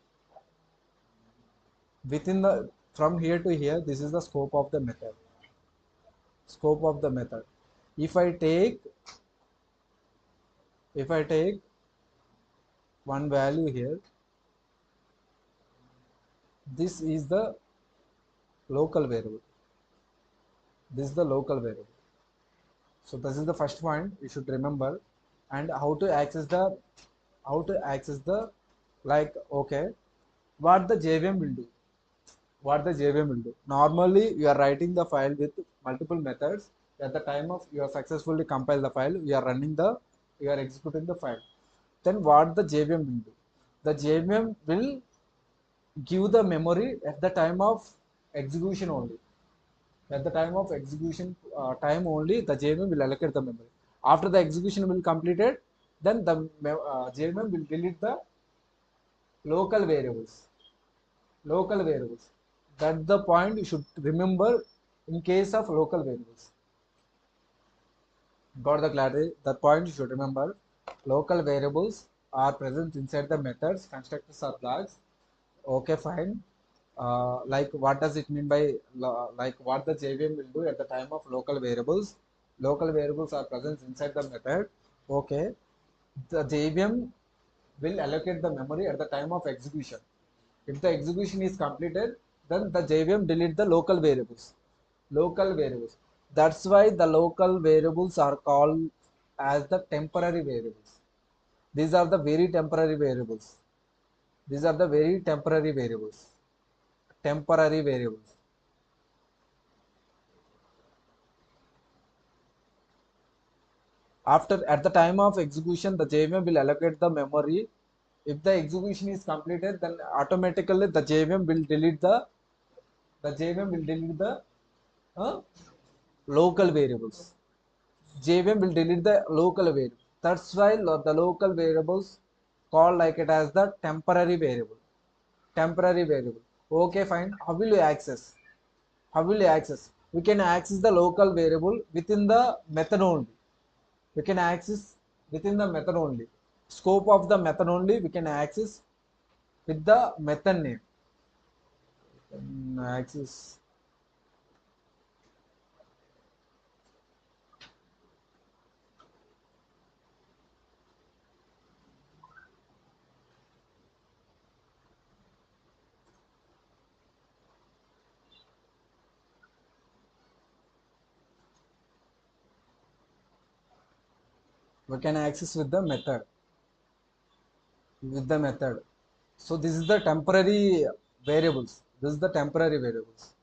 Within the, from here to here, this is the scope of the method. Scope of the method. If I take if I take one value here, this is the local variable. This is the local variable. So this is the first point you should remember. And how to access the, like, okay, what the JVM will do. What the JVM will do. Normally you are writing the file with multiple methods. At the time of you are successfully compile the file, you are executing the file. Then what the JVM will do? The JVM will give the memory at the time of execution only. At the time of execution time only, the JVM will allocate the memory. After the execution will completed, then the JVM will delete the local variables. Local variables. That's the point you should remember in case of local variables. Got the clarity? That point you should remember. Local variables are present inside the methods, constructors or blocks. Okay, fine. Like what does it mean by like what the JVM will do at the time of local variables? Local variables are present inside the method. Okay, the JVM will allocate the memory at the time of execution. If the execution is completed, then the JVM delete the local variables. Local variables. That's why the local variables are called as the temporary variables. These are the very temporary variables. These are the very temporary variables. Temporary variables. After, at the time of execution, the JVM will allocate the memory. If the execution is completed, then automatically the JVM will delete the uh, local variables. JVM will delete the local variable. That's why the local variables called like it as the temporary variable. Temporary variable. Okay, fine. How will you access? How will you access? We can access the local variable within the method only. We can access within the method only. Scope of the method only we can access with the method name. Access. We can access with the method. With the method. So this is the temporary variables. This is the temporary variables.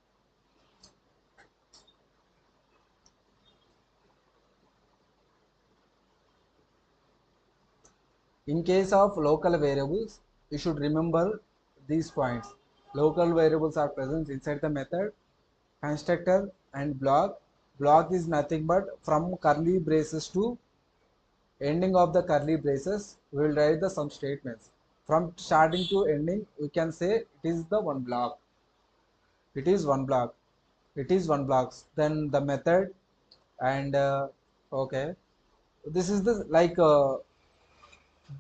In case of local variables, you should remember these points. Local variables are present inside the method, constructor and block. Block is nothing but from curly braces to ending of the curly braces, we will write the some statements. From starting to ending, we can say it is the one block. It is one block. It is one blocks. Then the method and okay. This is the like the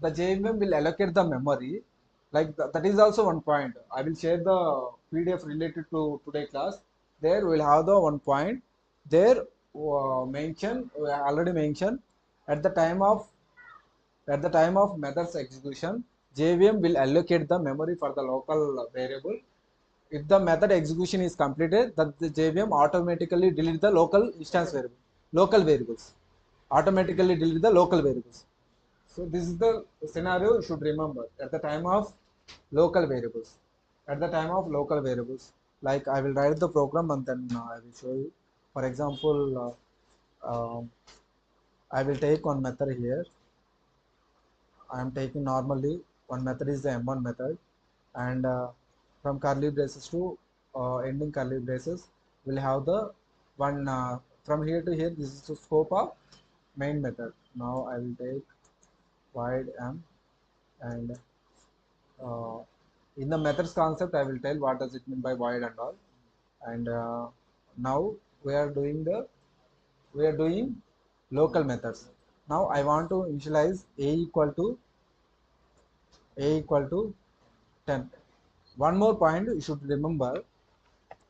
JVM will allocate the memory. Like that is also one point. I will share the PDF related to today class. There we will have the one point. There we already mentioned at the time of methods execution, JVM will allocate the memory for the local variable. If the method execution is completed, that the JVM automatically delete the local instance variable, local variables. Automatically delete the local variables. So this is the scenario you should remember at the time of local variables. At the time of local variables, like I will write the program and then I will show you. For example, I will take one method here. I am taking normally one method is the M1 method, and from curly braces to ending curly braces, we'll have the one from here to here. This is the scope of main method. Now I will take void M, and uh, in the methods concept, I will tell what does it mean by void and all. And now we are doing the we are doing local methods. Now I want to initialize a equal to 10. One more point you should remember,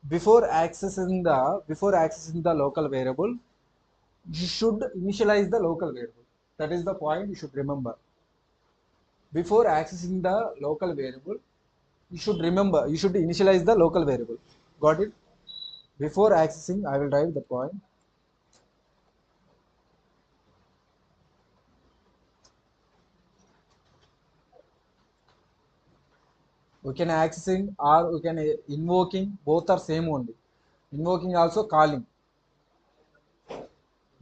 before accessing the local variable, you should initialize the local variable. That is the point you should remember. Before accessing the local variable, you should initialize the local variable. Got it? Before accessing, I will write the point. We can accessing or we can invoking, both are same only. Invoking also calling.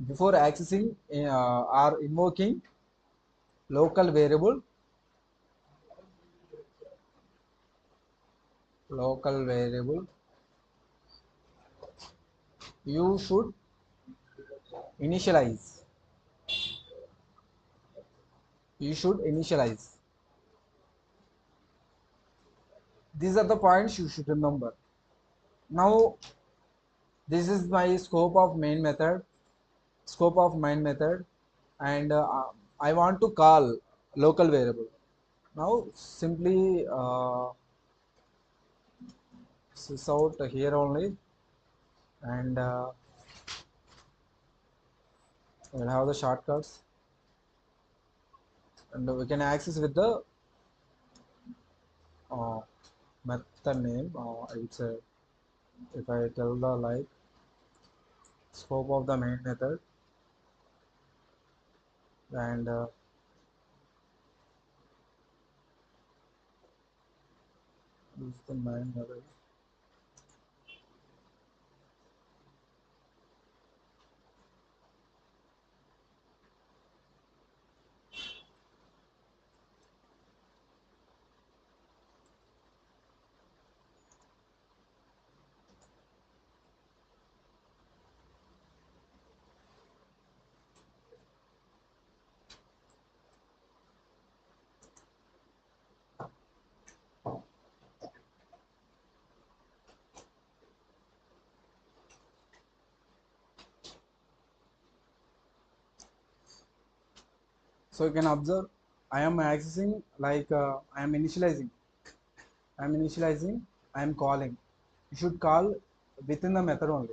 Before accessing or invoking local variable, you should initialize. You should initialize. These are the points you should remember. Now, this is my scope of main method, and I want to call local variable. Now, simply sys out here only, and we'll have the shortcuts, and we can access with the uh, method name. I would say, if I tell the like scope of the main method, and this is the main method. So you can observe, I am accessing like I am initializing, I am calling. You should call within the method only,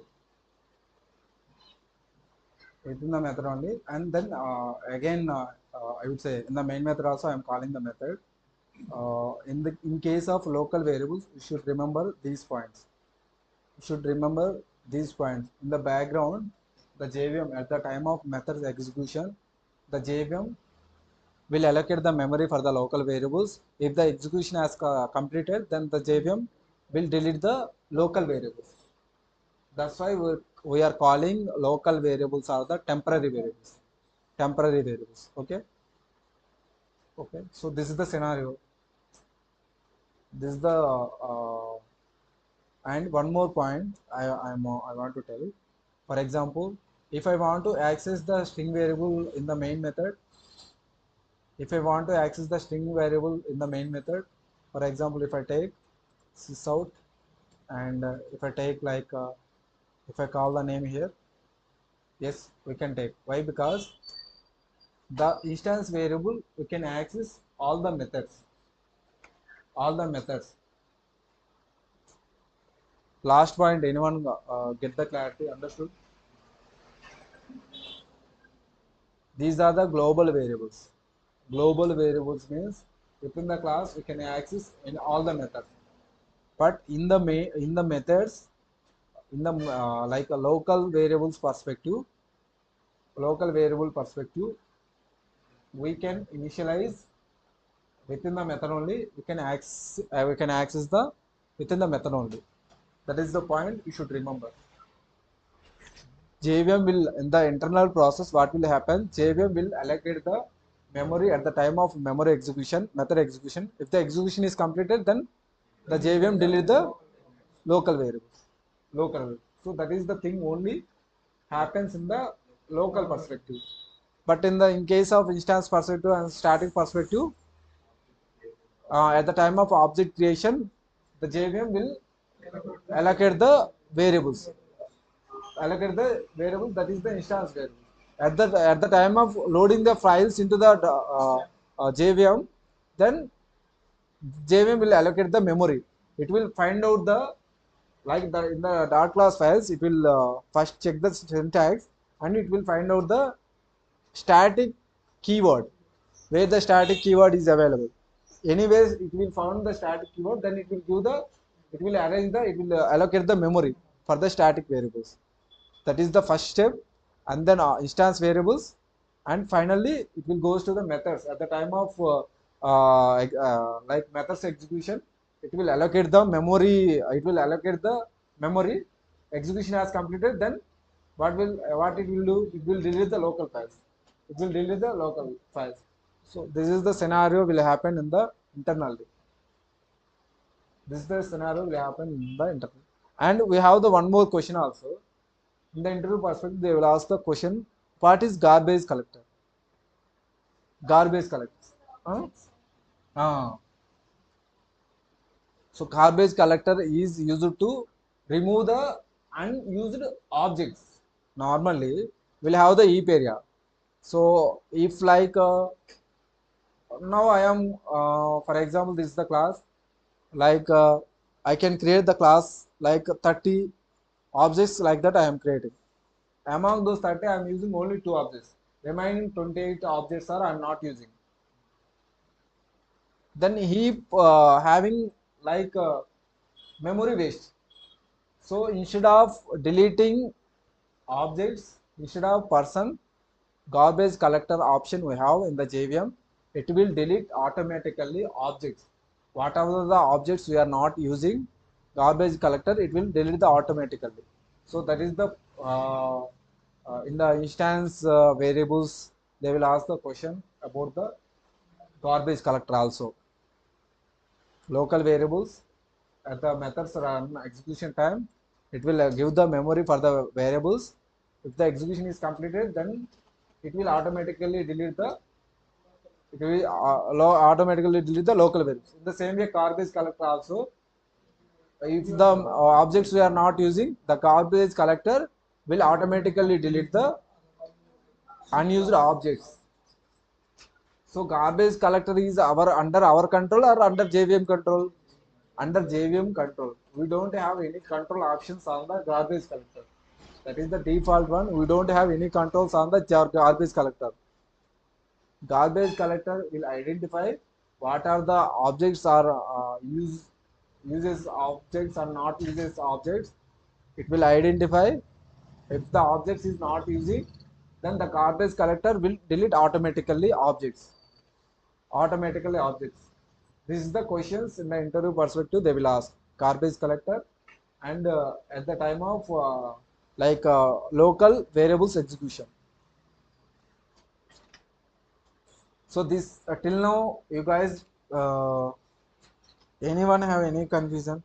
and then again I would say in the main method also I am calling the method. In case of local variables, you should remember these points. You should remember these points. In the background, the JVM at the time of method's execution, the JVM will allocate the memory for the local variables. If the execution has completed, then the JVM will delete the local variables. That's why we are calling local variables are the temporary variables. Temporary variables. Okay. Okay. So this is the scenario. This is the and one more point I want to tell. For example, if I want to access the string variable in the main method, if I want to access the string variable in the main method, for example, if I take sysout, and if I take like if I call the name here, yes, we can take. Why? Because the instance variable we can access all the methods. Last point, anyone get the clarity? Understood? These are the global variables. Global variables means within the class we can access in all the methods. But in the methods, in the like a local variable perspective, we can initialize within the method only. We can access the within the method only. That is the point you should remember. JVM will, in the internal process, what will happen? JVM will allocate the memory at the time of memory execution, method execution. If the execution is completed, then the JVM delete the local variables. Local. So that is the thing only happens in the local perspective. But in case of instance perspective and static perspective, at the time of object creation, the JVM will allocate the variables. Allocate the variable, that is the instance variable. At the time of loading the files into the JVM, then JVM will allocate the memory. It will find out the, like the in the dart class files, it will first check the syntax and it will find out the static keyword, where the static keyword is available. Anyways, it will found the static keyword, then it will give the, it will arrange the, it will allocate the memory for the static variables. That is the first step, and then instance variables, and finally it will goes to the methods at the time of like methods execution. It will allocate the memory, it will allocate the memory. Execution has completed, then what it will do, it will delete the local files, it will delete the local files. So this is the scenario will happen in the internally. This is the scenario will happen in the internal. And we have the one more question also. In the interview perspective, they will ask the question, what is garbage collector? Garbage collector. Huh? Ah. So garbage collector is used to remove the unused objects. Normally, we'll have the heap area. So if like now I am, for example, this is the class. Like I can create the class like 30 objects like that I am creating. Among those 30, I am using only 2 objects. Remaining 28 objects are I am not using. Then heap having like memory waste. So instead of deleting objects, instead of person, garbage collector option we have in the JVM, it will delete automatically objects. Whatever the objects we are not using, garbage collector, it will delete the automatically. So that is the in the instance variables, they will ask the question about the garbage collector also. Local variables at the methods run execution time, it will give the memory for the variables. If the execution is completed, then it will automatically delete the, it will automatically delete the local variables. In the same way, garbage collector also, if the objects we are not using, the garbage collector will automatically delete the unused objects. So garbage collector is our under our control or under JVM control? Under JVM control. We don't have any control options on the garbage collector. That is the default one. We don't have any controls on the garbage collector. Garbage collector will identify what are the objects are uses objects or not uses objects. It will identify if the objects is not using, then the garbage collector will delete automatically objects. Automatically objects. This is the questions in the interview perspective they will ask. Garbage collector and at the time of like local variables execution. So this till now you guys anyone have any confusion?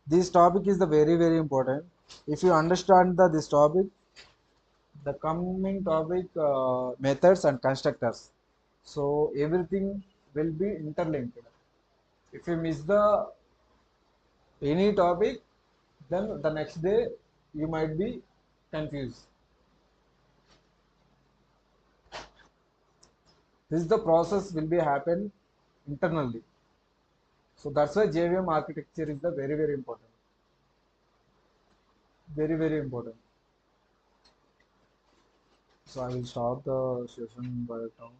This topic is the very important. If you understand this topic, the coming topic methods and constructors. So everything will be interlinked. If you miss the any topic, then the next day you might be confused. This is the process will be happen internally. So that's why JVM architecture is the very important. Very important. So I will start the session by now.